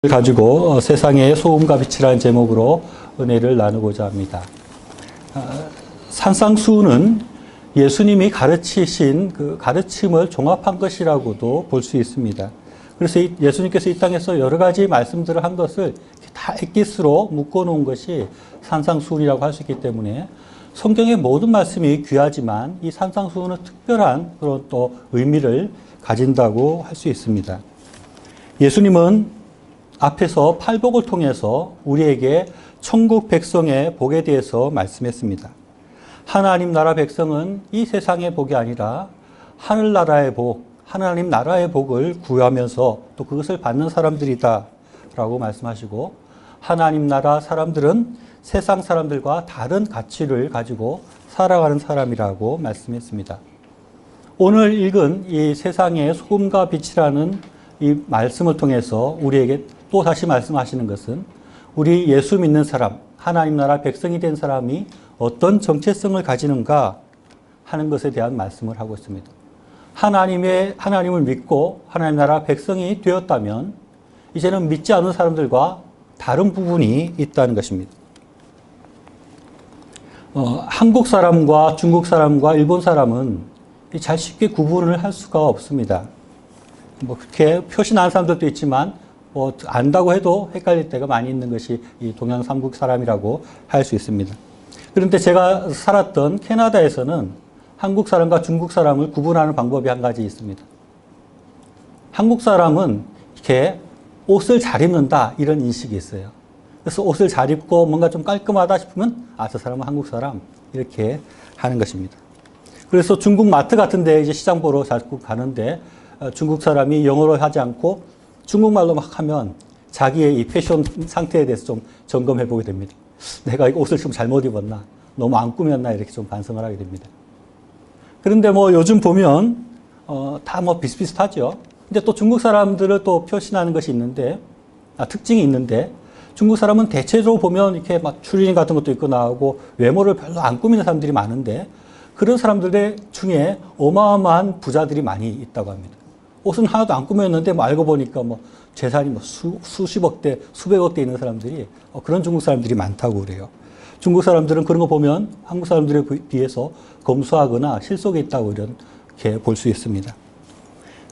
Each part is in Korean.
가지고 세상의 소금과 빛이라는 제목으로 은혜를 나누고자 합니다. 산상수훈은 예수님이 가르치신 그 가르침을 종합한 것이라고도 볼 수 있습니다. 그래서 예수님께서 이 땅에서 여러 가지 말씀들을 한 것을 다 엑기스로 묶어놓은 것이 산상수훈이라고 할 수 있기 때문에 성경의 모든 말씀이 귀하지만 이 산상수훈은 특별한 그런 또 의미를 가진다고 할 수 있습니다. 예수님은 앞에서 팔복을 통해서 우리에게 천국 백성의 복에 대해서 말씀했습니다. 하나님 나라 백성은 이 세상의 복이 아니라 하늘나라의 복, 하나님 나라의 복을 구하면서 또 그것을 받는 사람들이다 라고 말씀하시고, 하나님 나라 사람들은 세상 사람들과 다른 가치를 가지고 살아가는 사람이라고 말씀했습니다. 오늘 읽은 이 세상의 소금과 빛이라는 이 말씀을 통해서 우리에게 또 다시 말씀하시는 것은 우리 예수 믿는 사람, 하나님 나라 백성이 된 사람이 어떤 정체성을 가지는가 하는 것에 대한 말씀을 하고 있습니다. 하나님을 믿고 하나님 나라 백성이 되었다면 이제는 믿지 않는 사람들과 다른 부분이 있다는 것입니다. 한국 사람과 중국 사람과 일본 사람은 잘 쉽게 구분을 할 수가 없습니다. 그렇게 표시 난 사람들도 있지만 안다고 해도 헷갈릴 때가 많이 있는 것이 이 동양 삼국 사람이라고 할 수 있습니다. 그런데 제가 살았던 캐나다에서는 한국 사람과 중국 사람을 구분하는 방법이 한 가지 있습니다. 한국 사람은 이렇게 옷을 잘 입는다 이런 인식이 있어요. 그래서 옷을 잘 입고 뭔가 좀 깔끔하다 싶으면 저 사람은 한국 사람 이렇게 하는 것입니다. 그래서 중국 마트 같은 데 이제 시장 보러 자꾸 가는데 중국 사람이 영어로 하지 않고 중국말로 막 하면 자기의 이 패션 상태에 대해서 좀 점검해 보게 됩니다. 내가 이 옷을 좀 잘못 입었나? 너무 안 꾸몄나? 이렇게 좀 반성을 하게 됩니다. 그런데 요즘 보면, 다 비슷비슷하죠. 근데 또 중국 사람들을 또 표시하는 것이 있는데, 특징이 있는데, 중국 사람은 대체적으로 보면 이렇게 막 추리닝 같은 것도 입고 나오고 외모를 별로 안 꾸미는 사람들이 많은데, 그런 사람들 중에 어마어마한 부자들이 많이 있다고 합니다. 옷은 하나도 안 꾸몄는데 알고 보니까 재산이 수십억 대, 수백억 대 있는 사람들이 그런 중국 사람들이 많다고 그래요. 중국 사람들은 그런 거 보면 한국 사람들에 비해서 검소하거나 실속에 있다고 이렇게 볼 수 있습니다.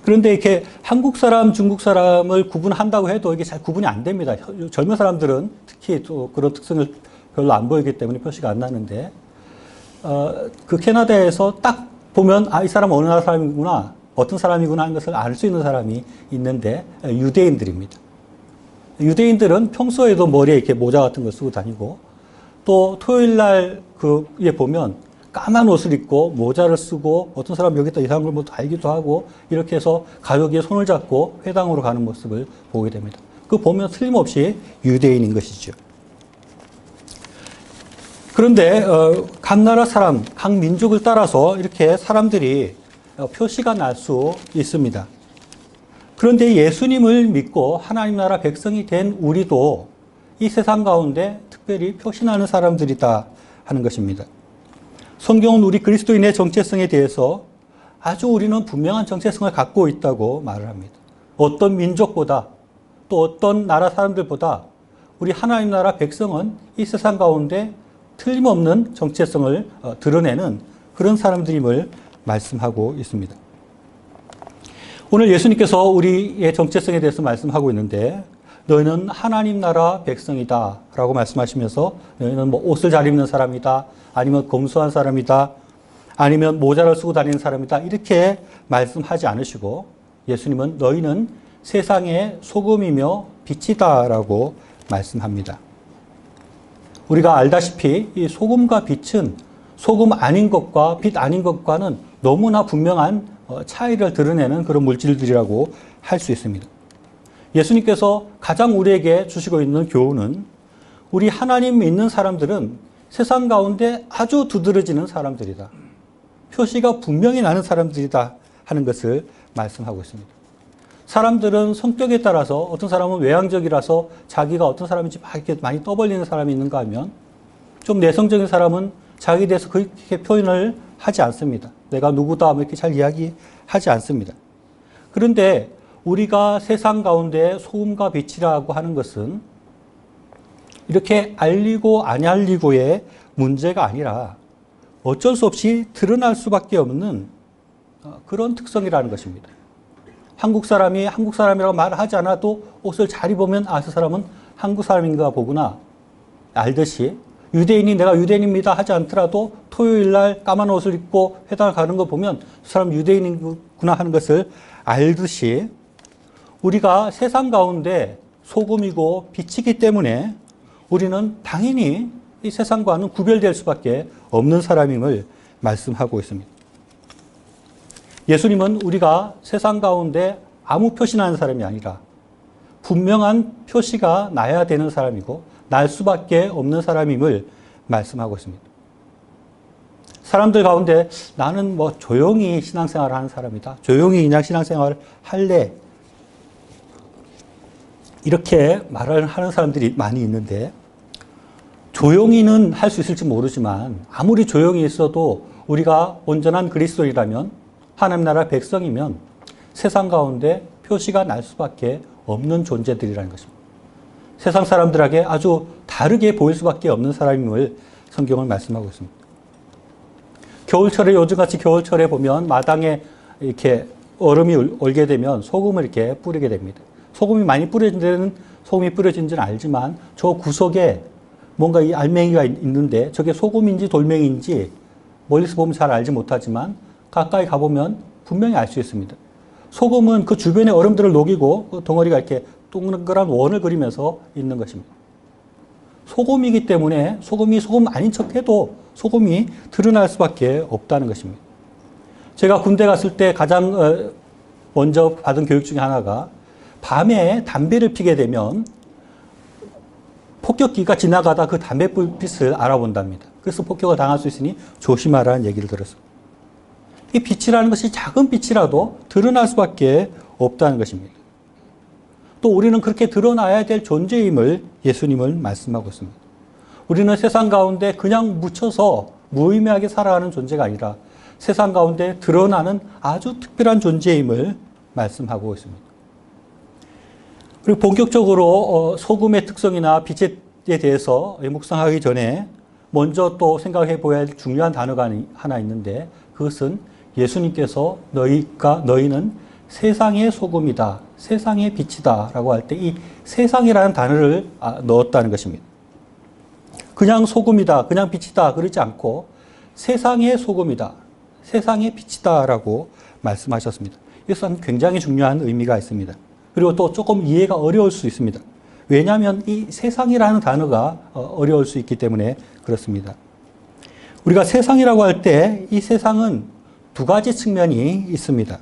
그런데 이렇게 한국 사람, 중국 사람을 구분한다고 해도 이게 잘 구분이 안 됩니다. 젊은 사람들은 특히 또 그런 특성을 별로 안 보이기 때문에 표시가 안 나는데, 그 캐나다에서 딱 보면 이 사람 어느 나라 사람이구나, 어떤 사람이구나 하는 것을 알 수 있는 사람이 있는데 유대인들입니다. 유대인들은 평소에도 머리에 이렇게 모자 같은 걸 쓰고 다니고, 또 토요일 날 그에 보면 까만 옷을 입고 모자를 쓰고, 어떤 사람 여기다 이상한 걸 달기도 하고, 이렇게 해서 가족이 손을 잡고 회당으로 가는 모습을 보게 됩니다. 그 보면 틀림없이 유대인인 것이죠. 그런데 각 나라 사람, 각 민족을 따라서 이렇게 사람들이 표시가 날 수 있습니다. 그런데 예수님을 믿고 하나님 나라 백성이 된 우리도 이 세상 가운데 특별히 표시나는 사람들이다 하는 것입니다. 성경은 우리 그리스도인의 정체성에 대해서 아주 우리는 분명한 정체성을 갖고 있다고 말을 합니다. 어떤 민족보다 또 어떤 나라 사람들보다 우리 하나님 나라 백성은 이 세상 가운데 틀림없는 정체성을 드러내는 그런 사람들임을 말씀하고 있습니다. 오늘 예수님께서 우리의 정체성에 대해서 말씀하고 있는데, 너희는 하나님 나라 백성이다 라고 말씀하시면서 너희는 옷을 잘 입는 사람이다, 아니면 검소한 사람이다, 아니면 모자를 쓰고 다니는 사람이다 이렇게 말씀하지 않으시고, 예수님은 너희는 세상의 소금이며 빛이다 라고 말씀합니다. 우리가 알다시피 이 소금과 빛은 소금 아닌 것과 빛 아닌 것과는 너무나 분명한 차이를 드러내는 그런 물질들이라고 할 수 있습니다. 예수님께서 가장 우리에게 주시고 있는 교훈은, 우리 하나님 믿는 사람들은 세상 가운데 아주 두드러지는 사람들이다, 표시가 분명히 나는 사람들이다 하는 것을 말씀하고 있습니다. 사람들은 성격에 따라서 어떤 사람은 외향적이라서 자기가 어떤 사람인지 막 이렇게 많이 떠벌리는 사람이 있는가 하면, 좀 내성적인 사람은 자기에 대해서 그렇게 표현을 하지 않습니다. 내가 누구다 이렇게 잘 이야기하지 않습니다. 그런데 우리가 세상 가운데 소금과 빛이라고 하는 것은 이렇게 알리고 안 알리고의 문제가 아니라 어쩔 수 없이 드러날 수밖에 없는 그런 특성이라는 것입니다. 한국 사람이 한국 사람이라고 말하지 않아도 옷을 잘 입으면 아, 저 사람은 한국 사람인가 보구나 알듯이, 유대인이 내가 유대인입니다 하지 않더라도 토요일 날 까만 옷을 입고 회당을 가는 거 보면 저 사람 유대인이구나 하는 것을 알듯이, 우리가 세상 가운데 소금이고 빛이기 때문에 우리는 당연히 이 세상과는 구별될 수밖에 없는 사람임을 말씀하고 있습니다. 예수님은 우리가 세상 가운데 아무 표시나는 사람이 아니라 분명한 표시가 나야 되는 사람이고 날 수밖에 없는 사람임을 말씀하고 있습니다. 사람들 가운데 나는 뭐 조용히 신앙생활을 하는 사람이다, 조용히 그냥 신앙생활을 할래, 이렇게 말을 하는 사람들이 많이 있는데, 조용히는 할 수 있을지 모르지만 아무리 조용히 있어도 우리가 온전한 그리스도인이라면, 하나님 나라 백성이면 세상 가운데 표시가 날 수밖에 없는 존재들이라는 것입니다. 세상 사람들에게 아주 다르게 보일 수밖에 없는 사람임을 성경은 말씀하고 있습니다. 겨울철에, 요즘같이 겨울철에 보면 마당에 이렇게 얼음이 얼게 되면 소금을 이렇게 뿌리게 됩니다. 소금이 많이 뿌려진 데는 소금이 뿌려진지는 알지만 저 구석에 뭔가 이 알맹이가 있는데 저게 소금인지 돌멩이인지 멀리서 보면 잘 알지 못하지만 가까이 가보면 분명히 알 수 있습니다. 소금은 그 주변의 얼음들을 녹이고 그 덩어리가 이렇게 동그란 원을 그리면서 있는 것입니다. 소금이기 때문에 소금이 소금 아닌 척해도 소금이 드러날 수밖에 없다는 것입니다. 제가 군대 갔을 때 가장 먼저 받은 교육 중에 하나가 밤에 담배를 피게 되면 폭격기가 지나가다 그 담배불빛을 알아본답니다. 그래서 폭격을 당할 수 있으니 조심하라는 얘기를 들었습니다. 이 빛이라는 것이 작은 빛이라도 드러날 수밖에 없다는 것입니다. 또 우리는 그렇게 드러나야 될 존재임을 예수님은 말씀하고 있습니다. 우리는 세상 가운데 그냥 묻혀서 무의미하게 살아가는 존재가 아니라 세상 가운데 드러나는 아주 특별한 존재임을 말씀하고 있습니다. 그리고 본격적으로 소금의 특성이나 빛에 대해서 묵상하기 전에 먼저 또 생각해 보아야 할 중요한 단어가 하나 있는데, 그것은 예수님께서 너희는 세상의 소금이다, 세상의 빛이다 라고 할 때 이 세상이라는 단어를 넣었다는 것입니다. 그냥 소금이다, 그냥 빛이다 그러지 않고 세상의 소금이다, 세상의 빛이다 라고 말씀하셨습니다. 이것은 굉장히 중요한 의미가 있습니다. 그리고 또 조금 이해가 어려울 수 있습니다. 왜냐하면 이 세상이라는 단어가 어려울 수 있기 때문에 그렇습니다. 우리가 세상이라고 할 때 이 세상은 두 가지 측면이 있습니다.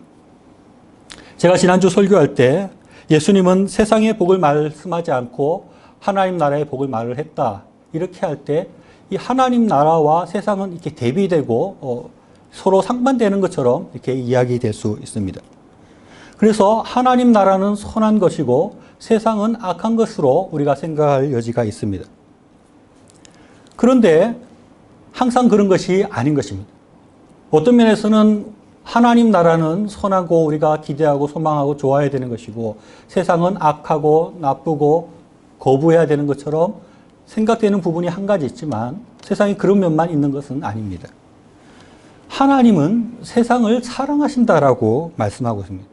제가 지난주 설교할 때 예수님은 세상의 복을 말씀하지 않고 하나님 나라의 복을 말을 했다, 이렇게 할 때 이 하나님 나라와 세상은 이렇게 대비되고 서로 상반되는 것처럼 이렇게 이야기될 수 있습니다. 그래서 하나님 나라는 선한 것이고 세상은 악한 것으로 우리가 생각할 여지가 있습니다. 그런데 항상 그런 것이 아닌 것입니다. 어떤 면에서는 하나님 나라는 선하고 우리가 기대하고 소망하고 좋아해야 되는 것이고 세상은 악하고 나쁘고 거부해야 되는 것처럼 생각되는 부분이 한 가지 있지만 세상에 그런 면만 있는 것은 아닙니다. 하나님은 세상을 사랑하신다라고 말씀하고 있습니다.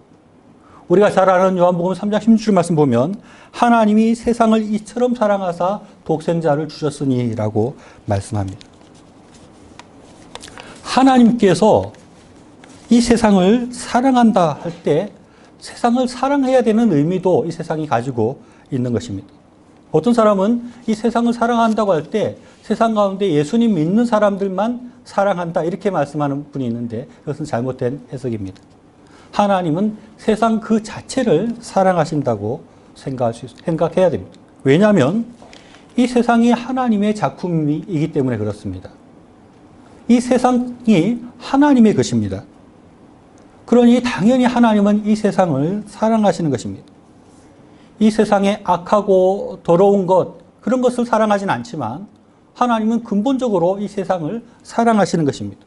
우리가 잘 아는 요한복음 3장 16절 말씀 보면 하나님이 세상을 이처럼 사랑하사 독생자를 주셨으니 라고 말씀합니다. 하나님께서 이 세상을 사랑한다 할 때 세상을 사랑해야 되는 의미도 이 세상이 가지고 있는 것입니다. 어떤 사람은 이 세상을 사랑한다고 할 때 세상 가운데 예수님 믿는 사람들만 사랑한다 이렇게 말씀하는 분이 있는데 그것은 잘못된 해석입니다. 하나님은 세상 그 자체를 사랑하신다고 생각해야 됩니다. 왜냐하면 이 세상이 하나님의 작품이기 때문에 그렇습니다. 이 세상이 하나님의 것입니다. 그러니 당연히 하나님은 이 세상을 사랑하시는 것입니다. 이 세상에 악하고 더러운 것, 그런 것을 사랑하진 않지만 하나님은 근본적으로 이 세상을 사랑하시는 것입니다.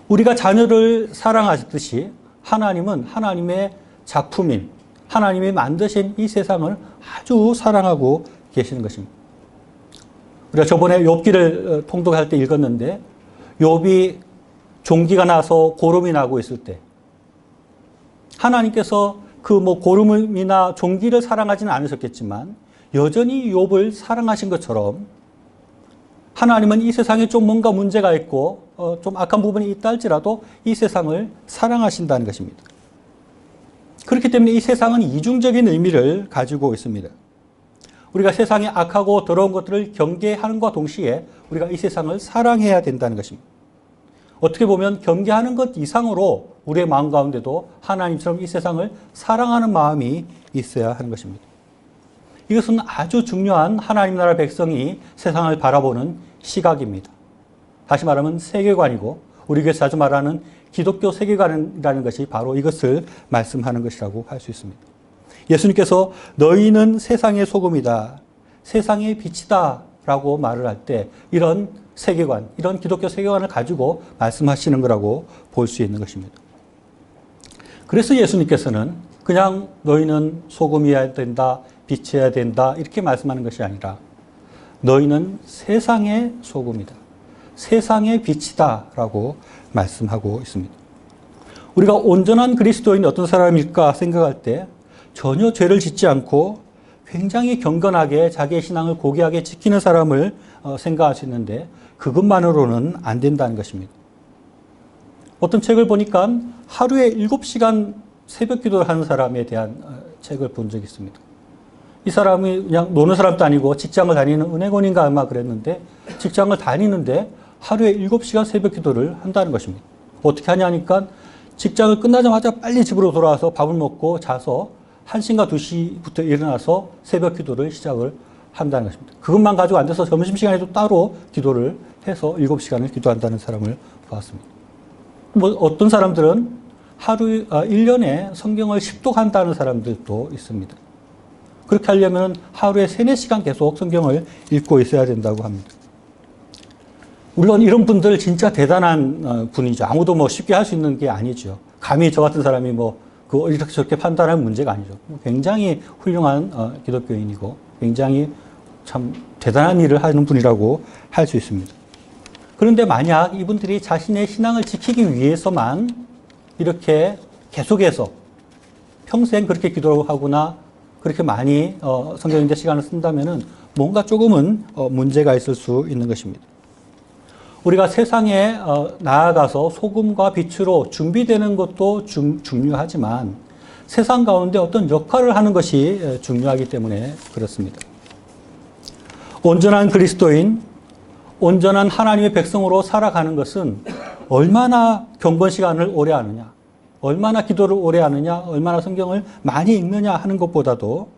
우리가 자녀를 사랑하듯이 하나님은 하나님의 작품인 하나님이 만드신 이 세상을 아주 사랑하고 계시는 것입니다. 우리가 저번에 욥기를 통독할 때 읽었는데 욥이 종기가 나서 고름이 나고 있을 때 하나님께서 그 고름이나 종기를 사랑하지는 않으셨겠지만 여전히 욥을 사랑하신 것처럼 하나님은 이 세상에 좀 뭔가 문제가 있고 좀 악한 부분이 있다 할지라도 이 세상을 사랑하신다는 것입니다. 그렇기 때문에 이 세상은 이중적인 의미를 가지고 있습니다. 우리가 세상에 악하고 더러운 것들을 경계하는과 동시에 우리가 이 세상을 사랑해야 된다는 것입니다. 어떻게 보면 경계하는 것 이상으로 우리의 마음 가운데도 하나님처럼 이 세상을 사랑하는 마음이 있어야 하는 것입니다. 이것은 아주 중요한 하나님 나라 백성이 세상을 바라보는 시각입니다. 다시 말하면 세계관이고 우리 교회에서 자주 말하는 기독교 세계관이라는 것이 바로 이것을 말씀하는 것이라고 할 수 있습니다. 예수님께서 너희는 세상의 소금이다, 세상의 빛이다 라고 말을 할 때 이런 세계관, 이런 기독교 세계관을 가지고 말씀하시는 거라고 볼 수 있는 것입니다. 그래서 예수님께서는 그냥 너희는 소금이어야 된다, 빛이어야 된다 이렇게 말씀하는 것이 아니라 너희는 세상의 소금이다, 세상의 빛이다 라고 말씀하고 있습니다. 우리가 온전한 그리스도인이 어떤 사람일까 생각할 때 전혀 죄를 짓지 않고 굉장히 경건하게 자기의 신앙을 고귀하게 지키는 사람을 생각할 수 있는데 그것만으로는 안 된다는 것입니다. 어떤 책을 보니까 하루에 7시간 새벽 기도를 하는 사람에 대한 책을 본 적이 있습니다. 이 사람이 그냥 노는 사람도 아니고 직장을 다니는 은행원인가 아마 그랬는데 직장을 다니는데 하루에 7시간 새벽 기도를 한다는 것입니다. 어떻게 하냐니까 직장을 끝나자마자 빨리 집으로 돌아와서 밥을 먹고 자서 1시인가 2시부터 일어나서 새벽 기도를 시작을 한다는 것입니다. 그것만 가지고 안 돼서 점심시간에도 따로 기도를 해서 7시간을 기도한다는 사람을 보았습니다. 어떤 사람들은 하루, 1년에 성경을 10독한다는 사람들도 있습니다. 그렇게 하려면 하루에 3, 4시간 계속 성경을 읽고 있어야 된다고 합니다. 물론 이런 분들 진짜 대단한 분이죠. 아무도 쉽게 할 수 있는 게 아니죠. 감히 저 같은 사람이 이렇게 저렇게 판단하는 문제가 아니죠. 굉장히 훌륭한 기독교인이고 굉장히 참 대단한 일을 하는 분이라고 할 수 있습니다. 그런데 만약 이분들이 자신의 신앙을 지키기 위해서만 이렇게 계속해서 평생 그렇게 기도하거나 그렇게 많이 성경 읽는 시간을 쓴다면은 뭔가 조금은 문제가 있을 수 있는 것입니다. 우리가 세상에 나아가서 소금과 빛으로 준비되는 것도 중요하지만 세상 가운데 어떤 역할을 하는 것이 중요하기 때문에 그렇습니다. 온전한 그리스도인, 온전한 하나님의 백성으로 살아가는 것은 얼마나 경건 시간을 오래 하느냐, 얼마나 기도를 오래 하느냐, 얼마나 성경을 많이 읽느냐 하는 것보다도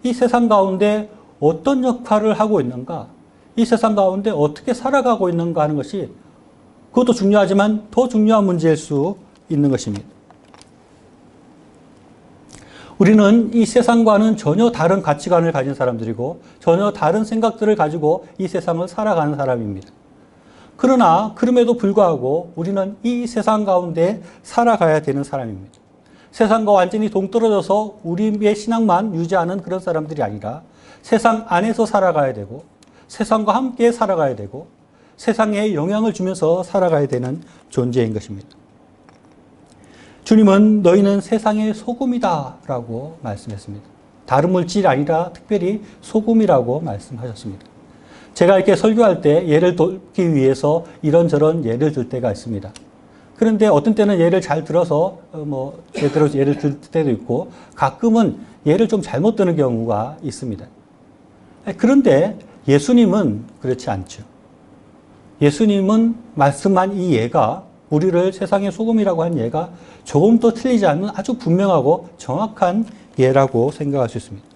이 세상 가운데 어떤 역할을 하고 있는가, 이 세상 가운데 어떻게 살아가고 있는가 하는 것이 그것도 중요하지만 더 중요한 문제일 수 있는 것입니다. 우리는 이 세상과는 전혀 다른 가치관을 가진 사람들이고 전혀 다른 생각들을 가지고 이 세상을 살아가는 사람입니다. 그러나 그럼에도 불구하고 우리는 이 세상 가운데 살아가야 되는 사람입니다. 세상과 완전히 동떨어져서 우리의 신앙만 유지하는 그런 사람들이 아니라 세상 안에서 살아가야 되고 세상과 함께 살아가야 되고 세상에 영향을 주면서 살아가야 되는 존재인 것입니다. 주님은 너희는 세상의 소금이다 라고 말씀했습니다. 다른 물질이 아니라 특별히 소금이라고 말씀하셨습니다. 제가 이렇게 설교할 때 예를 들기 위해서 이런저런 예를 들 때가 있습니다. 그런데 어떤 때는 예를 잘 들어서 제대로 예를 들 때도 있고 가끔은 예를 좀 잘못 드는 경우가 있습니다. 그런데 예수님은 그렇지 않죠. 예수님은 말씀한 이 예가 우리를 세상의 소금이라고 한 예가 조금 더 틀리지 않는 아주 분명하고 정확한 예라고 생각할 수 있습니다.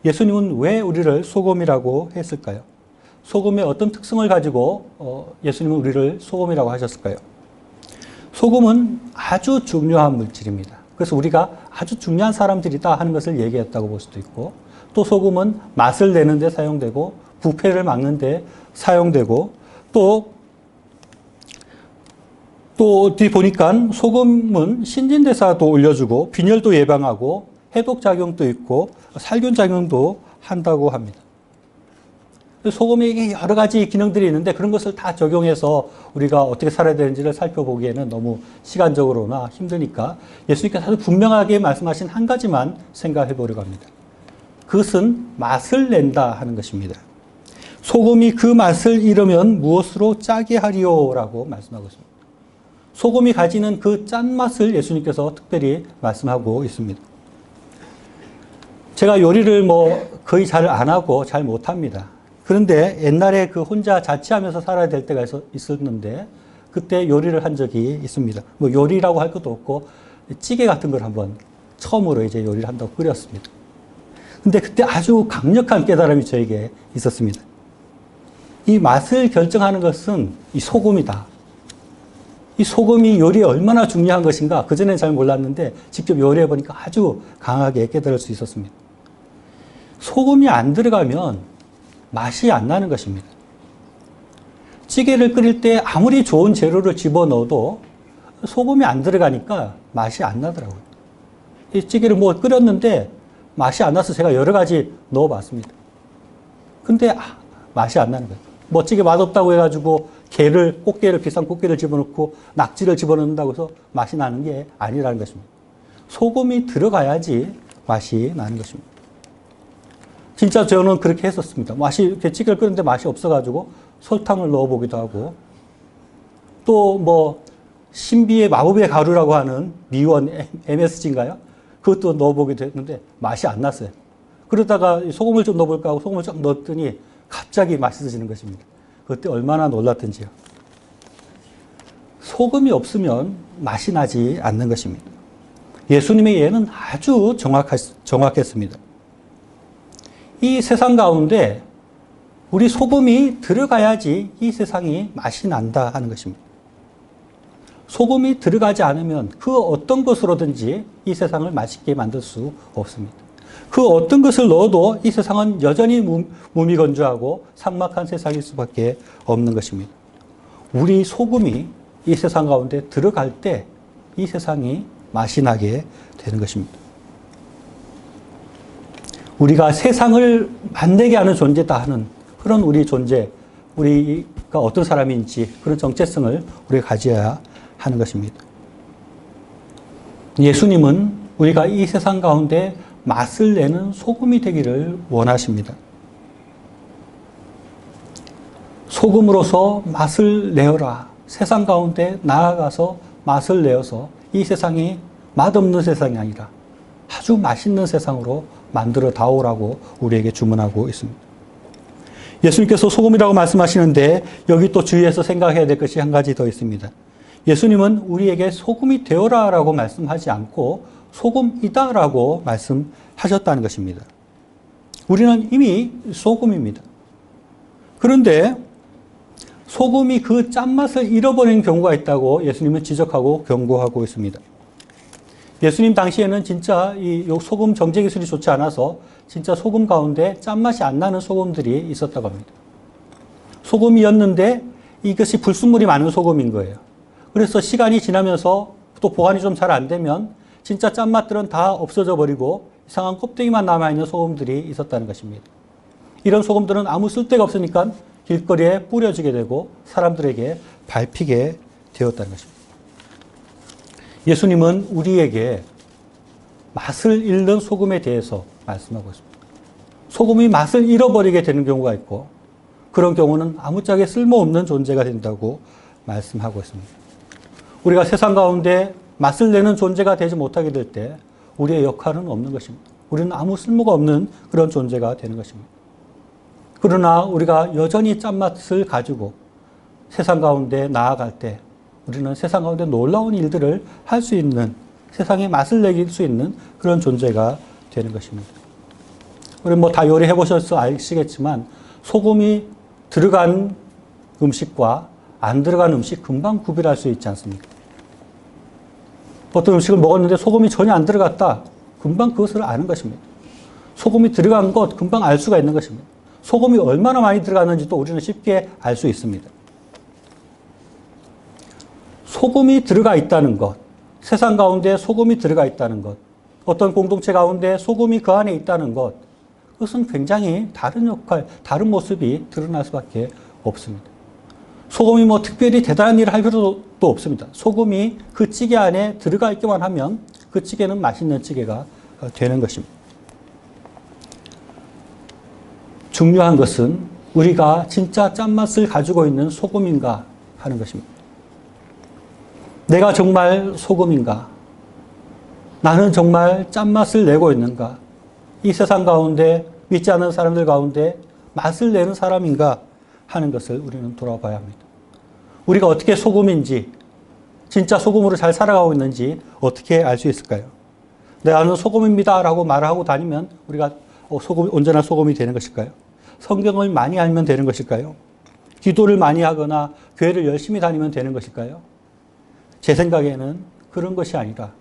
예수님은 왜 우리를 소금이라고 했을까요? 소금의 어떤 특성을 가지고 예수님은 우리를 소금이라고 하셨을까요? 소금은 아주 중요한 물질입니다. 그래서 우리가 아주 중요한 사람들이다 하는 것을 얘기했다고 볼 수도 있고 또 소금은 맛을 내는 데 사용되고 부패를 막는 데 사용되고 또 또 어디 보니까 소금은 신진대사도 올려주고 빈혈도 예방하고 해독작용도 있고 살균작용도 한다고 합니다. 소금이 여러 가지 기능들이 있는데 그런 것을 다 적용해서 우리가 어떻게 살아야 되는지를 살펴보기에는 너무 시간적으로나 힘드니까 예수님께서 아주 분명하게 말씀하신 한 가지만 생각해 보려고 합니다. 그것은 맛을 낸다 하는 것입니다. 소금이 그 맛을 잃으면 무엇으로 짜게 하리오라고 말씀하고 있습니다. 소금이 가지는 그 짠맛을 예수님께서 특별히 말씀하고 있습니다. 제가 요리를 거의 잘 안 하고 잘 못합니다. 그런데 옛날에 그 혼자 자취하면서 살아야 될 때가 있었는데 그때 요리를 한 적이 있습니다. 요리라고 할 것도 없고 찌개 같은 걸 한번 처음으로 이제 요리를 한다고 끓였습니다. 근데 그때 아주 강력한 깨달음이 저에게 있었습니다. 이 맛을 결정하는 것은 이 소금이다. 이 소금이 요리에 얼마나 중요한 것인가 그전엔 잘 몰랐는데 직접 요리해 보니까 아주 강하게 깨달을 수 있었습니다. 소금이 안 들어가면 맛이 안 나는 것입니다. 찌개를 끓일 때 아무리 좋은 재료를 집어넣어도 소금이 안 들어가니까 맛이 안 나더라고요. 이 찌개를 끓였는데 맛이 안 나서 제가 여러 가지 넣어봤습니다. 근데 맛이 안 나는 거예요. 찌개 맛없다고 해가지고 꽃게를 비싼 꽃게를 집어넣고 낙지를 집어넣는다고 해서 맛이 나는 게 아니라는 것입니다. 소금이 들어가야지 맛이 나는 것입니다. 진짜 저는 그렇게 했었습니다. 찌개를 끓였는데 맛이 없어가지고 설탕을 넣어보기도 하고 또 신비의 마법의 가루라고 하는 미원 MSG인가요? 그것도 넣어보기도 했는데 맛이 안 났어요. 그러다가 소금을 좀 넣어볼까 하고 소금을 좀 넣었더니 갑자기 맛있어지는 것입니다. 그때 얼마나 놀랐던지요. 소금이 없으면 맛이 나지 않는 것입니다. 예수님의 예는 아주 정확했습니다. 이 세상 가운데 우리 소금이 들어가야지 이 세상이 맛이 난다 하는 것입니다. 소금이 들어가지 않으면 그 어떤 것으로든지 이 세상을 맛있게 만들 수 없습니다. 그 어떤 것을 넣어도 이 세상은 여전히 무미건조하고 삭막한 세상일 수밖에 없는 것입니다. 우리 소금이 이 세상 가운데 들어갈 때 이 세상이 맛이 나게 되는 것입니다. 우리가 세상을 맛내게 하는 존재다 하는 그런 우리 존재, 우리가 어떤 사람인지 그런 정체성을 우리가 가져야 하는 것입니다. 예수님은 우리가 이 세상 가운데 맛을 내는 소금이 되기를 원하십니다. 소금으로서 맛을 내어라. 세상 가운데 나아가서 맛을 내어서 이 세상이 맛없는 세상이 아니라 아주 맛있는 세상으로 만들어 다오라고 우리에게 주문하고 있습니다. 예수님께서 소금이라고 말씀하시는데 여기 또 주의해서 생각해야 될 것이 한 가지 더 있습니다. 예수님은 우리에게 소금이 되어라라고 말씀하지 않고 소금이다라고 말씀하셨다는 것입니다. 우리는 이미 소금입니다. 그런데 소금이 그 짠맛을 잃어버리는 경우가 있다고 예수님은 지적하고 경고하고 있습니다. 예수님 당시에는 진짜 이 소금 정제 기술이 좋지 않아서 진짜 소금 가운데 짠맛이 안 나는 소금들이 있었다고 합니다. 소금이었는데 이것이 불순물이 많은 소금인 거예요. 그래서 시간이 지나면서 또 보관이 좀 잘 안 되면 진짜 짠맛들은 다 없어져 버리고 이상한 껍데기만 남아있는 소금들이 있었다는 것입니다. 이런 소금들은 아무 쓸데가 없으니까 길거리에 뿌려지게 되고 사람들에게 밟히게 되었다는 것입니다. 예수님은 우리에게 맛을 잃는 소금에 대해서 말씀하고 있습니다. 소금이 맛을 잃어버리게 되는 경우가 있고 그런 경우는 아무짝에 쓸모없는 존재가 된다고 말씀하고 있습니다. 우리가 세상 가운데 맛을 내는 존재가 되지 못하게 될 때 우리의 역할은 없는 것입니다. 우리는 아무 쓸모가 없는 그런 존재가 되는 것입니다. 그러나 우리가 여전히 짠맛을 가지고 세상 가운데 나아갈 때 우리는 세상 가운데 놀라운 일들을 할 수 있는 세상에 맛을 내길 수 있는 그런 존재가 되는 것입니다. 우리 다 요리해 보셔서 아시겠지만 소금이 들어간 음식과 안 들어간 음식 금방 구별할 수 있지 않습니까? 어떤 음식을 먹었는데 소금이 전혀 안 들어갔다. 금방 그것을 아는 것입니다. 소금이 들어간 것 금방 알 수가 있는 것입니다. 소금이 얼마나 많이 들어갔는지도 우리는 쉽게 알 수 있습니다. 소금이 들어가 있다는 것, 세상 가운데 소금이 들어가 있다는 것, 어떤 공동체 가운데 소금이 그 안에 있다는 것, 그것은 굉장히 다른 역할, 다른 모습이 드러날 수밖에 없습니다. 소금이 뭐 특별히 대단한 일을 할 필요도 없습니다. 소금이 그 찌개 안에 들어가 있기만 하면 그 찌개는 맛있는 찌개가 되는 것입니다. 중요한 것은 우리가 진짜 짠맛을 가지고 있는 소금인가 하는 것입니다. 내가 정말 소금인가? 나는 정말 짠맛을 내고 있는가? 이 세상 가운데 믿지 않는 사람들 가운데 맛을 내는 사람인가 하는 것을 우리는 돌아봐야 합니다. 우리가 어떻게 소금인지, 진짜 소금으로 잘 살아가고 있는지 어떻게 알 수 있을까요? 나는 소금입니다 라고 말하고 다니면 우리가 언제나 소금이 되는 것일까요? 성경을 많이 알면 되는 것일까요? 기도를 많이 하거나 교회를 열심히 다니면 되는 것일까요? 제 생각에는 그런 것이 아니라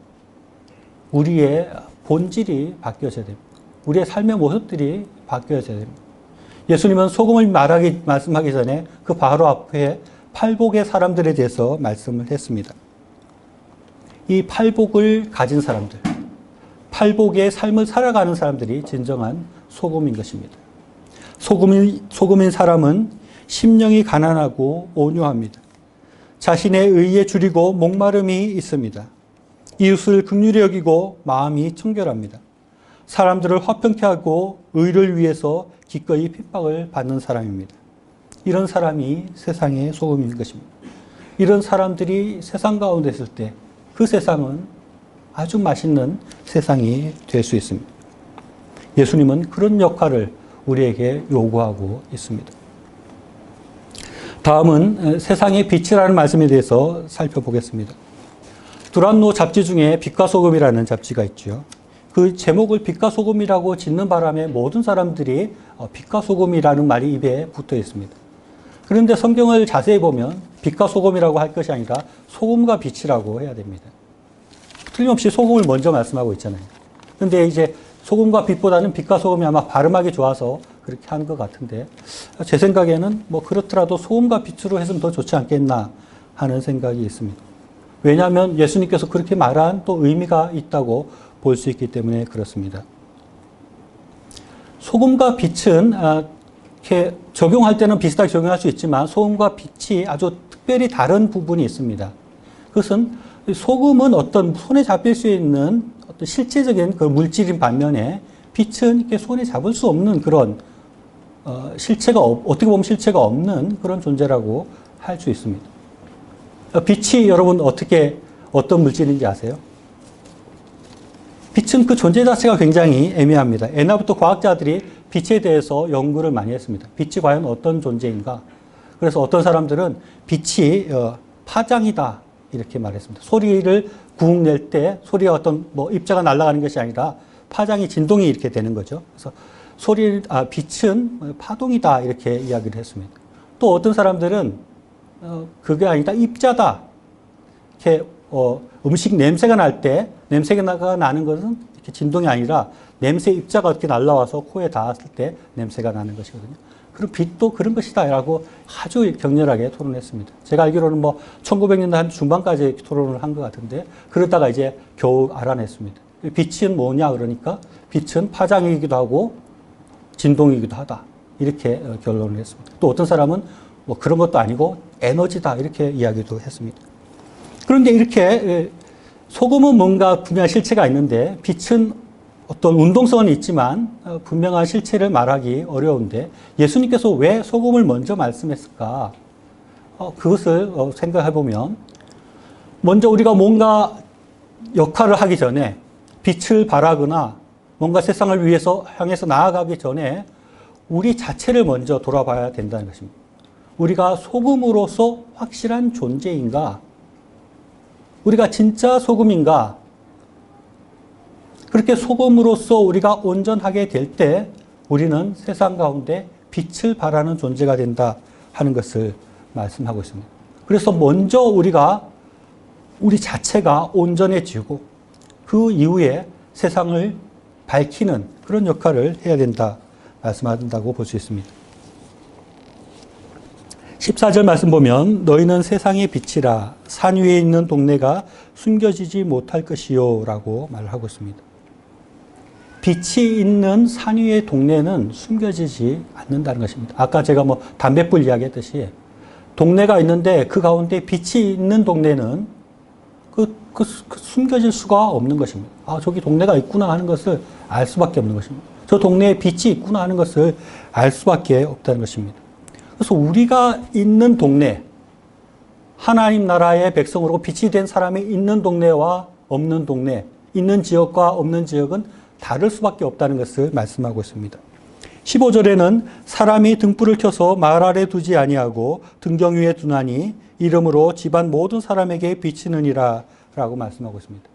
우리의 본질이 바뀌어져야 됩니다. 우리의 삶의 모습들이 바뀌어져야 됩니다. 예수님은 소금을 말씀하기 전에 그 바로 앞에 팔복의 사람들에 대해서 말씀을 했습니다. 이 팔복을 가진 사람들, 팔복의 삶을 살아가는 사람들이 진정한 소금인 것입니다. 소금인 사람은 심령이 가난하고 온유합니다. 자신의 의에 줄이고 목마름이 있습니다. 이웃을 긍휼히 여기고 마음이 청결합니다. 사람들을 화평케 하고 의를 위해서 기꺼이 핍박을 받는 사람입니다. 이런 사람이 세상의 소금인 것입니다. 이런 사람들이 세상 가운데 있을 때 그 세상은 아주 맛있는 세상이 될 수 있습니다. 예수님은 그런 역할을 우리에게 요구하고 있습니다. 다음은 세상의 빛이라는 말씀에 대해서 살펴보겠습니다. 두란노 잡지 중에 빛과 소금이라는 잡지가 있죠. 그 제목을 빛과 소금이라고 짓는 바람에 모든 사람들이 빛과 소금이라는 말이 입에 붙어 있습니다. 그런데 성경을 자세히 보면 빛과 소금이라고 할 것이 아니라 소금과 빛이라고 해야 됩니다. 틀림없이 소금을 먼저 말씀하고 있잖아요. 그런데 이제 소금과 빛보다는 빛과 소금이 아마 발음하기 좋아서 그렇게 한 것 같은데 제 생각에는 뭐 그렇더라도 소금과 빛으로 했으면 더 좋지 않겠나 하는 생각이 있습니다. 왜냐하면 예수님께서 그렇게 말한 또 의미가 있다고 볼 수 있기 때문에 그렇습니다. 소금과 빛은 이렇게 적용할 때는 비슷하게 적용할 수 있지만 소금과 빛이 아주 특별히 다른 부분이 있습니다. 그것은 소금은 어떤 손에 잡힐 수 있는 어떤 실제적인 그 물질인 반면에 빛은 이렇게 손에 잡을 수 없는 그런 실체가 어떻게 보면 실체가 없는 그런 존재라고 할 수 있습니다. 빛이 여러분 어떤 물질인지 아세요? 빛은 그 존재 자체가 굉장히 애매합니다. 옛날부터 과학자들이 빛에 대해서 연구를 많이 했습니다. 빛이 과연 어떤 존재인가? 그래서 어떤 사람들은 빛이 파장이다 이렇게 말했습니다. 소리를 쿵 낼 때 소리가 어떤 입자가 날아가는 것이 아니라 파장이 진동이 이렇게 되는 거죠. 그래서 빛은 파동이다 이렇게 이야기를 했습니다. 또 어떤 사람들은 그게 아니다 입자다. 이렇게 음식 냄새가 날 때 냄새가 나는 것은 이렇게 진동이 아니라 냄새 입자가 이렇게 날라와서 코에 닿았을 때 냄새가 나는 것이거든요. 그리고 빛도 그런 것이다라고 아주 격렬하게 토론했습니다. 제가 알기로는 1900년대 한 중반까지 토론을 한 것 같은데 그러다가 이제 겨우 알아냈습니다. 빛은 뭐냐 그러니까 빛은 파장이기도 하고 진동이기도 하다. 이렇게 결론을 했습니다. 또 어떤 사람은 그런 것도 아니고 에너지다 이렇게 이야기도 했습니다. 그런데 이렇게 소금은 뭔가 분명한 실체가 있는데 빛은 어떤 운동성은 있지만 분명한 실체를 말하기 어려운데 예수님께서 왜 소금을 먼저 말씀했을까? 그것을 생각해 보면 먼저 우리가 뭔가 역할을 하기 전에 빛을 발하거나 뭔가 세상을 위해서 향해서 나아가기 전에 우리 자체를 먼저 돌아봐야 된다는 것입니다. 우리가 소금으로서 확실한 존재인가? 우리가 진짜 소금인가? 그렇게 소금으로서 우리가 온전하게 될 때 우리는 세상 가운데 빛을 발하는 존재가 된다 하는 것을 말씀하고 있습니다. 그래서 먼저 우리 자체가 온전해지고 그 이후에 세상을 밝히는 그런 역할을 해야 된다 말씀한다고 볼 수 있습니다. 14절 말씀 보면 너희는 세상의 빛이라 산 위에 있는 동네가 숨겨지지 못할 것이요 라고 말을 하고 있습니다. 빛이 있는 산 위의 동네는 숨겨지지 않는다는 것입니다. 아까 제가 담뱃불 이야기했듯이 동네가 있는데 그 가운데 빛이 있는 동네는 숨겨질 수가 없는 것입니다. 아, 저기 동네가 있구나 하는 것을 알 수밖에 없는 것입니다. 저 동네에 빛이 있구나 하는 것을 알 수밖에 없다는 것입니다. 그래서 우리가 있는 동네, 하나님 나라의 백성으로 빛이 된 사람이 있는 동네와 없는 동네, 있는 지역과 없는 지역은 다를 수밖에 없다는 것을 말씀하고 있습니다. 15절에는 사람이 등불을 켜서 마을 아래 두지 아니하고 등경 위에 두나니 이름으로 집안 모든 사람에게 비치느니라 라고 말씀하고 있습니다.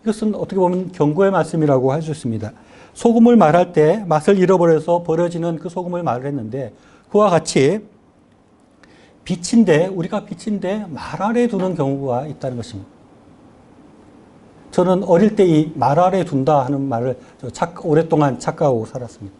이것은 어떻게 보면 경고의 말씀이라고 할 수 있습니다. 소금을 말할 때 맛을 잃어버려서 버려지는 그 소금을 말을 했는데 그와 같이 빛인데 우리가 빛인데 말 아래 두는 경우가 있다는 것입니다. 저는 어릴 때 이 말 아래 둔다 하는 말을 오랫동안 착각하고 살았습니다.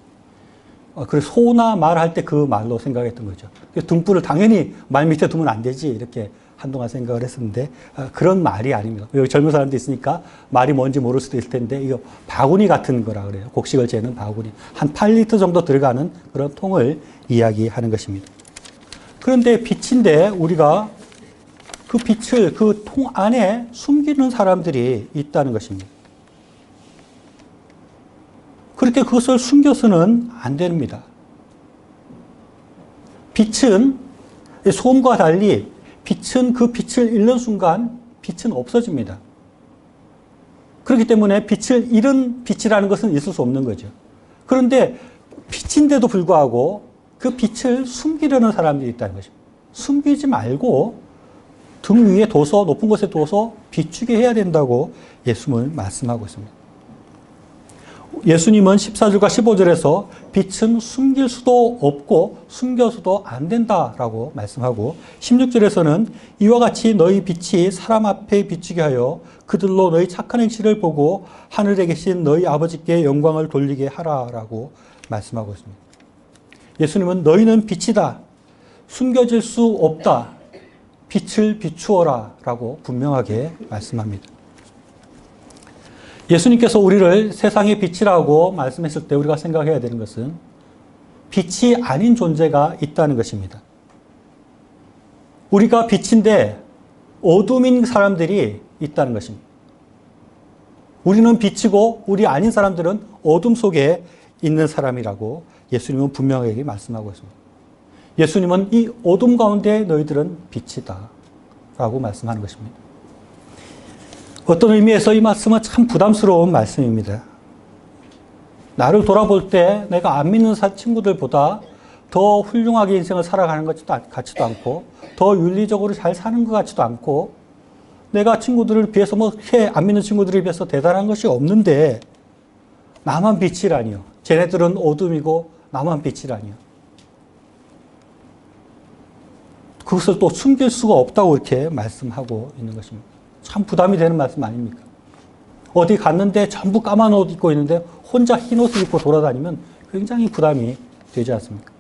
그래서 소나 말할 때 그 말로 생각했던 거죠. 등불을 당연히 말 밑에 두면 안 되지 이렇게 한동안 생각을 했었는데 그런 말이 아닙니다. 여기 젊은 사람도 있으니까 말이 뭔지 모를 수도 있을 텐데 이거 바구니 같은 거라 그래요. 곡식을 재는 바구니. 한 8리터 정도 들어가는 그런 통을 이야기하는 것입니다. 그런데 빛인데 우리가 그 빛을 그 통 안에 숨기는 사람들이 있다는 것입니다. 그렇게 그것을 숨겨서는 안 됩니다. 빛은 소음과 달리 빛은 그 빛을 잃는 순간 빛은 없어집니다. 그렇기 때문에 빛을 잃은 빛이라는 것은 있을 수 없는 거죠. 그런데 빛인데도 불구하고 그 빛을 숨기려는 사람들이 있다는 것입니다. 숨기지 말고 등 위에 둬서 높은 곳에 둬서 비추게 해야 된다고 예수님은 말씀하고 있습니다. 예수님은 14절과 15절에서 빛은 숨길 수도 없고 숨겨서도 안 된다라고 말씀하고 16절에서는 이와 같이 너희 빛이 사람 앞에 비추게 하여 그들로 너희 착한 행실을 보고 하늘에 계신 너희 아버지께 영광을 돌리게 하라라고 말씀하고 있습니다. 예수님은 너희는 빛이다. 숨겨질 수 없다. 빛을 비추어라 라고 분명하게 말씀합니다. 예수님께서 우리를 세상의 빛이라고 말씀했을 때 우리가 생각해야 되는 것은 빛이 아닌 존재가 있다는 것입니다. 우리가 빛인데 어둠인 사람들이 있다는 것입니다. 우리는 빛이고 우리 아닌 사람들은 어둠 속에 있는 사람이라고 예수님은 분명하게 말씀하고 있습니다. 예수님은 이 어둠 가운데 너희들은 빛이다 라고 말씀하는 것입니다. 어떤 의미에서 이 말씀은 참 부담스러운 말씀입니다. 나를 돌아볼 때 내가 안 믿는 친구들보다 더 훌륭하게 인생을 살아가는 것 같지도 않고 더 윤리적으로 잘 사는 것 같지도 않고 내가 친구들을 비해서 그렇게 안 믿는 친구들에 비해서 대단한 것이 없는데 나만 빛이라니요. 쟤네들은 어둠이고 나만 빛이라니요. 그것을 또 숨길 수가 없다고 이렇게 말씀하고 있는 것입니다. 참 부담이 되는 말씀 아닙니까? 어디 갔는데 전부 까만 옷 입고 있는데 혼자 흰 옷을 입고 돌아다니면 굉장히 부담이 되지 않습니까?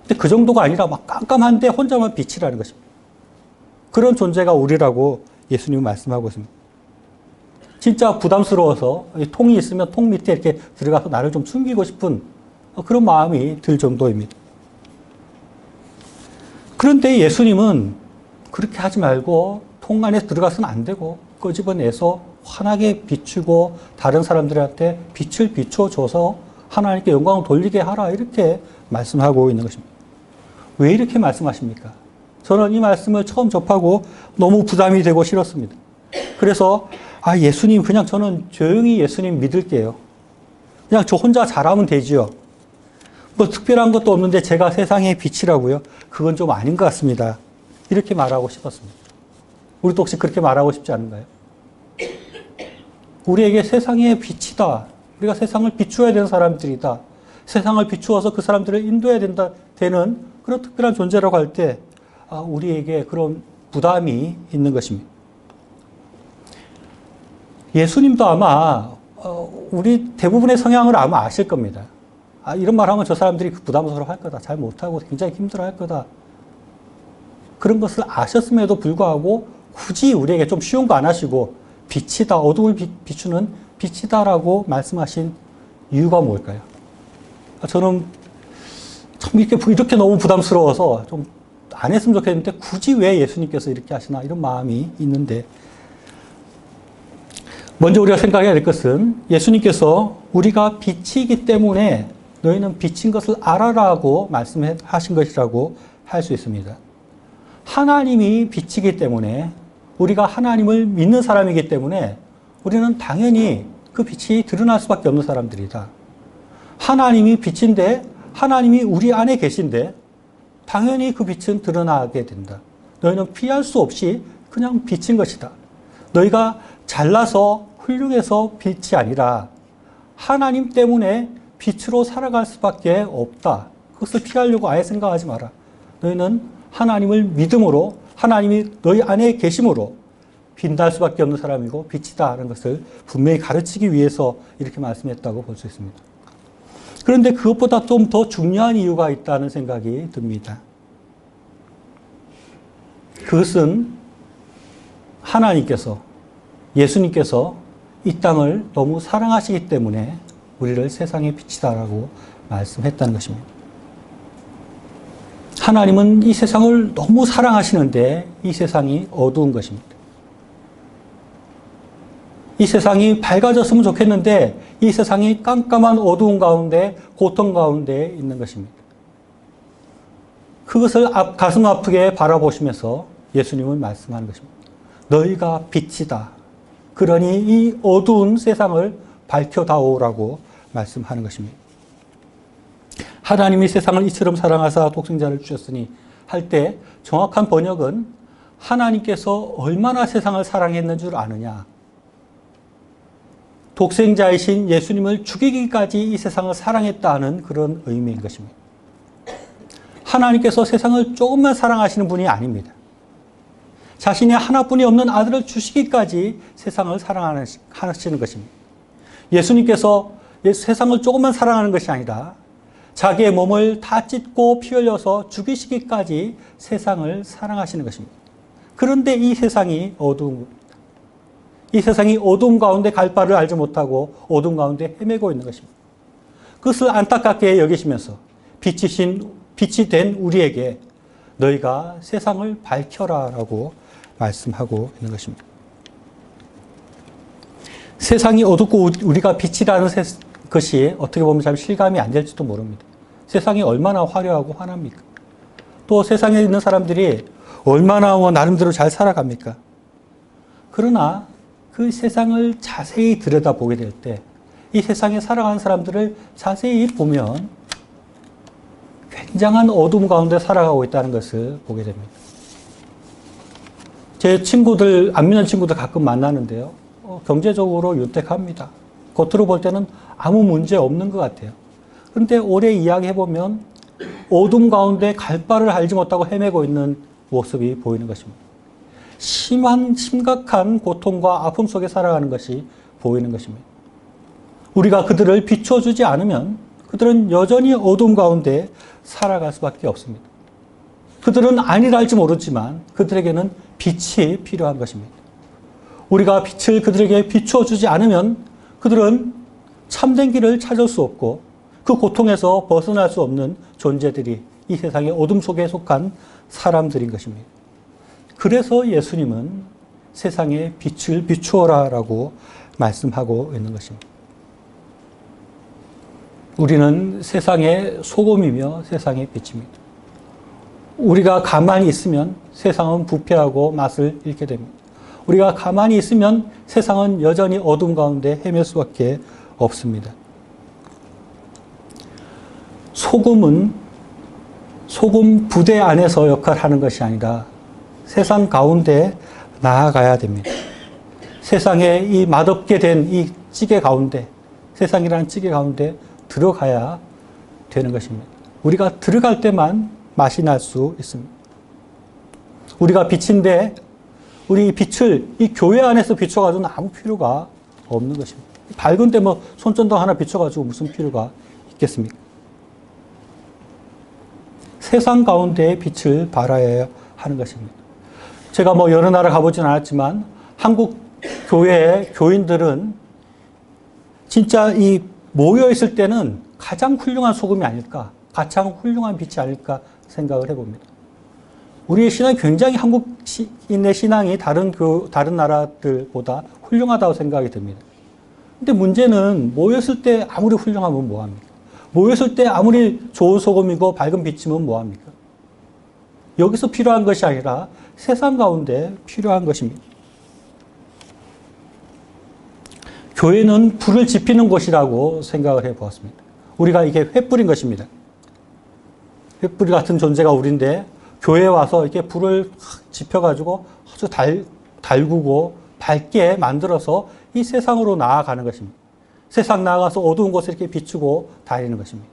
근데 그 정도가 아니라 막 깜깜한데 혼자만 빛이라는 것입니다. 그런 존재가 우리라고 예수님은 말씀하고 있습니다. 진짜 부담스러워서 통이 있으면 통 밑에 이렇게 들어가서 나를 좀 숨기고 싶은 그런 마음이 들 정도입니다. 그런데 예수님은 그렇게 하지 말고 통 안에 들어가서는 안 되고 끄집어내서 환하게 비추고 다른 사람들한테 빛을 비춰줘서 하나님께 영광을 돌리게 하라 이렇게 말씀하고 있는 것입니다. 왜 이렇게 말씀하십니까? 저는 이 말씀을 처음 접하고 너무 부담이 되고 싫었습니다. 그래서 예수님 그냥 저는 조용히 예수님 믿을게요. 그냥 저 혼자 잘하면 되지요. 특별한 것도 없는데 제가 세상의 빛이라고요? 그건 좀 아닌 것 같습니다. 이렇게 말하고 싶었습니다. 우리도 혹시 그렇게 말하고 싶지 않은가요? 우리에게 세상의 빛이다. 우리가 세상을 비추어야 되는 사람들이다. 세상을 비추어서 그 사람들을 인도해야 되는 그런 특별한 존재라고 할 때 우리에게 그런 부담이 있는 것입니다. 예수님도 아마 우리 대부분의 성향을 아마 아실 겁니다. 이런 말 하면 저 사람들이 부담스러워 할 거다. 잘 못하고 굉장히 힘들어 할 거다. 그런 것을 아셨음에도 불구하고 굳이 우리에게 좀 쉬운 거 안 하시고 빛이다, 어둠을 비추는 빛이다라고 말씀하신 이유가 뭘까요? 저는 참 이렇게 너무 부담스러워서 좀 안 했으면 좋겠는데 굳이 왜 예수님께서 이렇게 하시나 이런 마음이 있는데, 먼저 우리가 생각해야 될 것은 예수님께서 우리가 빛이기 때문에 너희는 빛인 것을 알아라고 말씀하신 것이라고 할 수 있습니다. 하나님이 빛이기 때문에, 우리가 하나님을 믿는 사람이기 때문에 우리는 당연히 그 빛이 드러날 수밖에 없는 사람들이다. 하나님이 빛인데, 하나님이 우리 안에 계신데 당연히 그 빛은 드러나게 된다. 너희는 피할 수 없이 그냥 빛인 것이다. 너희가 잘나서 훌륭해서 빛이 아니라 하나님 때문에 빛으로 살아갈 수밖에 없다. 그것을 피하려고 아예 생각하지 마라. 너희는 하나님을 믿음으로, 하나님이 너희 안에 계심으로 빛날 수밖에 없는 사람이고 빛이다 하는 것을 분명히 가르치기 위해서 이렇게 말씀했다고 볼 수 있습니다. 그런데 그것보다 좀 더 중요한 이유가 있다는 생각이 듭니다. 그것은 하나님께서, 예수님께서 이 땅을 너무 사랑하시기 때문에 우리를 세상의 빛이다라고 말씀했다는 것입니다. 하나님은 이 세상을 너무 사랑하시는데 이 세상이 어두운 것입니다. 이 세상이 밝아졌으면 좋겠는데 이 세상이 깜깜한 어두운 가운데, 고통 가운데 있는 것입니다. 그것을 가슴 아프게 바라보시면서 예수님은 말씀하는 것입니다. 너희가 빛이다. 그러니 이 어두운 세상을 밝혀다오라고 말씀하는 것입니다. 하나님이 세상을 이처럼 사랑하사 독생자를 주셨으니 할 때 정확한 번역은 하나님께서 얼마나 세상을 사랑했는 줄 아느냐. 독생자이신 예수님을 죽이기까지 이 세상을 사랑했다는 그런 의미인 것입니다. 하나님께서 세상을 조금만 사랑하시는 분이 아닙니다. 자신의 하나뿐이 없는 아들을 주시기까지 세상을 사랑하시는 것입니다. 예수님께서 세상을 조금만 사랑하는 것이 아니라 자기의 몸을 다 찢고 피 흘려서 죽이시기까지 세상을 사랑하시는 것입니다. 그런데 이 세상이 어두운 겁니다. 이 세상이 어둠 가운데 갈 바를 알지 못하고 어둠 가운데 헤매고 있는 것입니다. 그것을 안타깝게 여기시면서 빛이 된 우리에게 너희가 세상을 밝혀라라고 말씀하고 있는 것입니다. 세상이 어둡고 우리가 빛이라는 것이 어떻게 보면 잘 실감이 안 될지도 모릅니다. 세상이 얼마나 화려하고 환합니까? 또 세상에 있는 사람들이 얼마나 나름대로 잘 살아갑니까? 그러나 그 세상을 자세히 들여다보게 될 때, 이 세상에 살아가는 사람들을 자세히 보면 굉장한 어둠 가운데 살아가고 있다는 것을 보게 됩니다. 제 친구들, 안 믿는 친구들 가끔 만나는데요. 경제적으로 윤택합니다. 겉으로 볼 때는 아무 문제 없는 것 같아요. 그런데 오래 이야기해보면 어둠 가운데 갈 바를 알지 못하고 헤매고 있는 모습이 보이는 것입니다. 심각한 고통과 아픔 속에 살아가는 것이 보이는 것입니다. 우리가 그들을 비춰주지 않으면 그들은 여전히 어둠 가운데 살아갈 수밖에 없습니다. 그들은 아니라 할지 모르지만 그들에게는 빛이 필요한 것입니다. 우리가 빛을 그들에게 비춰주지 않으면 그들은 참된 길을 찾을 수 없고 그 고통에서 벗어날 수 없는 존재들이 이 세상의 어둠 속에 속한 사람들인 것입니다. 그래서 예수님은 세상에 빛을 비추어라 라고 말씀하고 있는 것입니다. 우리는 세상의 소금이며 세상의 빛입니다. 우리가 가만히 있으면 세상은 부패하고 맛을 잃게 됩니다. 우리가 가만히 있으면 세상은 여전히 어둠 가운데 헤맬 수밖에 없습니다. 소금은 소금 부대 안에서 역할하는 것이 아니라 세상 가운데 나아가야 됩니다. 세상에 이 맛없게 된 이 찌개 가운데, 세상이라는 찌개 가운데 들어가야 되는 것입니다. 우리가 들어갈 때만 맛이 날 수 있습니다. 우리가 빛인데 우리 빛을 이 교회 안에서 비춰가지고는 아무 필요가 없는 것입니다. 밝은데 뭐 손전등 하나 비춰가지고 무슨 필요가 있겠습니까? 세상 가운데 빛을 발하여야 하는 것입니다. 제가 뭐 여러 나라 가보진 않았지만 한국 교회의 교인들은 진짜 이 모여있을 때는 가장 훌륭한 소금이 아닐까, 가장 훌륭한 빛이 아닐까 생각을 해봅니다. 우리의 신앙이 굉장히 한국인의 신앙이 다른 나라들보다 훌륭하다고 생각이 듭니다. 근데 문제는 모였을 때 아무리 훌륭하면 뭐합니까? 모였을 때 아무리 좋은 소금이고 밝은 빛이면 뭐합니까? 여기서 필요한 것이 아니라 세상 가운데 필요한 것입니다. 교회는 불을 지피는 곳이라고 생각을 해보았습니다. 우리가 이게 횃불인 것입니다. 횃불 같은 존재가 우리인데 교회에 와서 이렇게 불을 지펴가지고 아주 달구고 밝게 만들어서 이 세상으로 나아가는 것입니다. 세상 나아가서 어두운 곳에 이렇게 비추고 다니는 것입니다.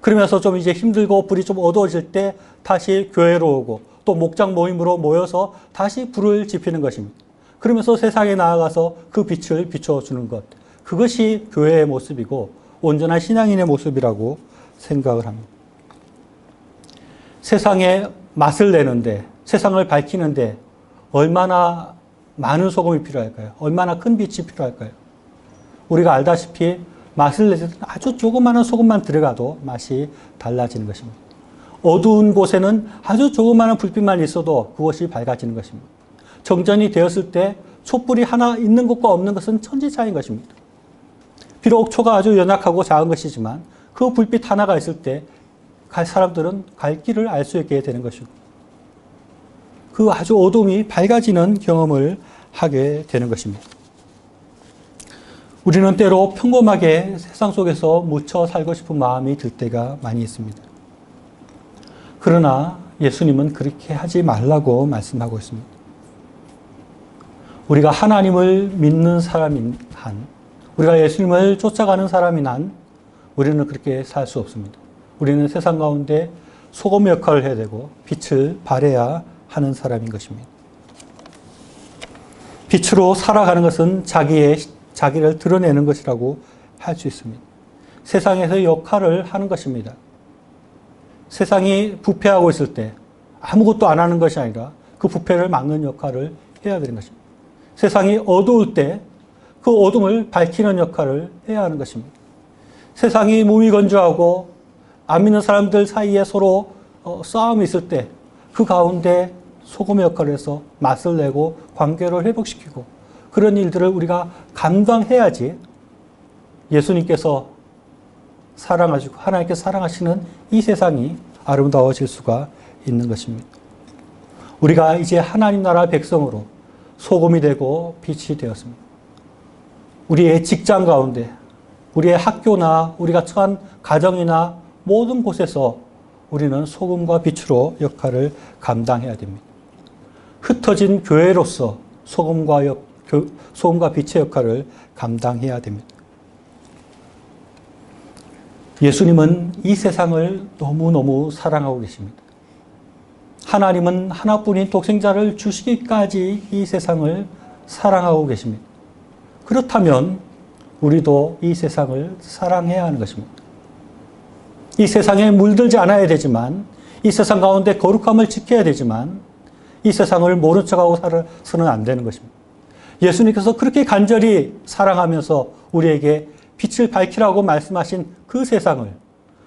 그러면서 좀 이제 힘들고 불이 좀 어두워질 때 다시 교회로 오고 또 목장 모임으로 모여서 다시 불을 지피는 것입니다. 그러면서 세상에 나아가서 그 빛을 비춰주는 것. 그것이 교회의 모습이고 온전한 신앙인의 모습이라고 생각을 합니다. 세상에 맛을 내는데, 세상을 밝히는데 얼마나 많은 소금이 필요할까요? 얼마나 큰 빛이 필요할까요? 우리가 알다시피 맛을 내서 아주 조그마한 소금만 들어가도 맛이 달라지는 것입니다. 어두운 곳에는 아주 조그마한 불빛만 있어도 그것이 밝아지는 것입니다. 정전이 되었을 때 촛불이 하나 있는 것과 없는 것은 천지 차이인 것입니다. 비록 초가 아주 연약하고 작은 것이지만 그 불빛 하나가 있을 때 사람들은 갈 길을 알 수 있게 되는 것이고 그 아주 어둠이 밝아지는 경험을 하게 되는 것입니다. 우리는 때로 평범하게 세상 속에서 묻혀 살고 싶은 마음이 들 때가 많이 있습니다. 그러나 예수님은 그렇게 하지 말라고 말씀하고 있습니다. 우리가 하나님을 믿는 사람인 한, 우리가 예수님을 쫓아가는 사람인 한 우리는 그렇게 살 수 없습니다. 우리는 세상 가운데 소금 역할을 해야 되고 빛을 발해야 하는 사람인 것입니다. 빛으로 살아가는 것은 자기를 드러내는 것이라고 할 수 있습니다. 세상에서 역할을 하는 것입니다. 세상이 부패하고 있을 때 아무것도 안 하는 것이 아니라 그 부패를 막는 역할을 해야 되는 것입니다. 세상이 어두울 때 그 어둠을 밝히는 역할을 해야 하는 것입니다. 세상이 무미건조하고 안 믿는 사람들 사이에 서로 싸움이 있을 때 그 가운데 소금의 역할을 해서 맛을 내고 관계를 회복시키고 그런 일들을 우리가 감당해야지 예수님께서 사랑하시고 하나님께서 사랑하시는 이 세상이 아름다워질 수가 있는 것입니다. 우리가 이제 하나님 나라 백성으로 소금이 되고 빛이 되었습니다. 우리의 직장 가운데, 우리의 학교나 우리가 처한 가정이나 모든 곳에서 우리는 소금과 빛으로 역할을 감당해야 됩니다. 흩어진 교회로서 소금과 빛의 역할을 감당해야 됩니다. 예수님은 이 세상을 너무너무 사랑하고 계십니다. 하나님은 하나뿐인 독생자를 주시기까지 이 세상을 사랑하고 계십니다. 그렇다면 우리도 이 세상을 사랑해야 하는 것입니다. 이 세상에 물들지 않아야 되지만 이 세상 가운데 거룩함을 지켜야 되지만 이 세상을 모른 척하고 살아서는 안 되는 것입니다. 예수님께서 그렇게 간절히 사랑하면서 우리에게 빛을 밝히라고 말씀하신 그 세상을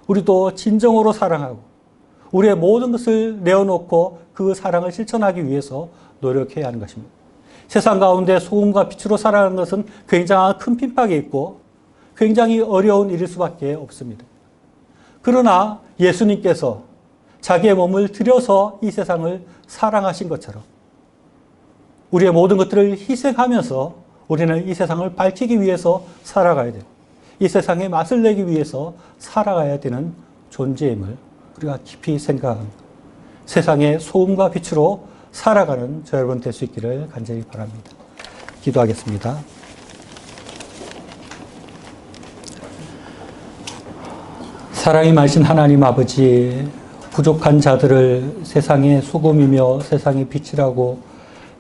우리도 진정으로 사랑하고 우리의 모든 것을 내어놓고 그 사랑을 실천하기 위해서 노력해야 하는 것입니다. 세상 가운데 소금과 빛으로 살아가는 것은 굉장한 큰 핍박이 있고 굉장히 어려운 일일 수밖에 없습니다. 그러나 예수님께서 자기의 몸을 들여서 이 세상을 사랑하신 것처럼 우리의 모든 것들을 희생하면서 우리는 이 세상을 밝히기 위해서 살아가야 돼요. 이 세상에 맛을 내기 위해서 살아가야 되는 존재임을 우리가 깊이 생각합니다. 세상의 소금과 빛으로 살아가는 저 여러분 될 수 있기를 간절히 바랍니다. 기도하겠습니다. 사랑이 많으신 하나님 아버지, 부족한 자들을 세상의 소금이며 세상의 빛이라고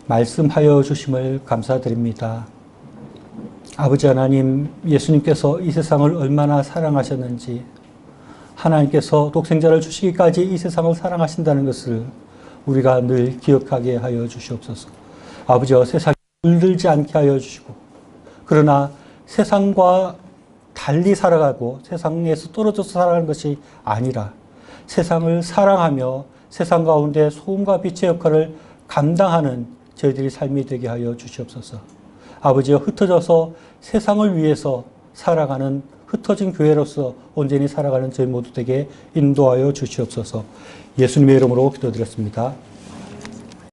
말씀하여 주심을 감사드립니다. 아버지 하나님, 예수님께서 이 세상을 얼마나 사랑하셨는지, 하나님께서 독생자를 주시기까지 이 세상을 사랑하신다는 것을 우리가 늘 기억하게 하여 주시옵소서. 아버지여, 세상에 물들지 않게 하여 주시고, 그러나 세상과 달리 살아가고 세상에서 떨어져서 살아가는 것이 아니라 세상을 사랑하며 세상 가운데 소금과 빛의 역할을 감당하는 저희들이 삶이 되게 하여 주시옵소서. 아버지여, 흩어져서 세상을 위해서 살아가는 흩어진 교회로서 온전히 살아가는 저희 모두 되게 인도하여 주시옵소서. 예수님의 이름으로 기도드렸습니다.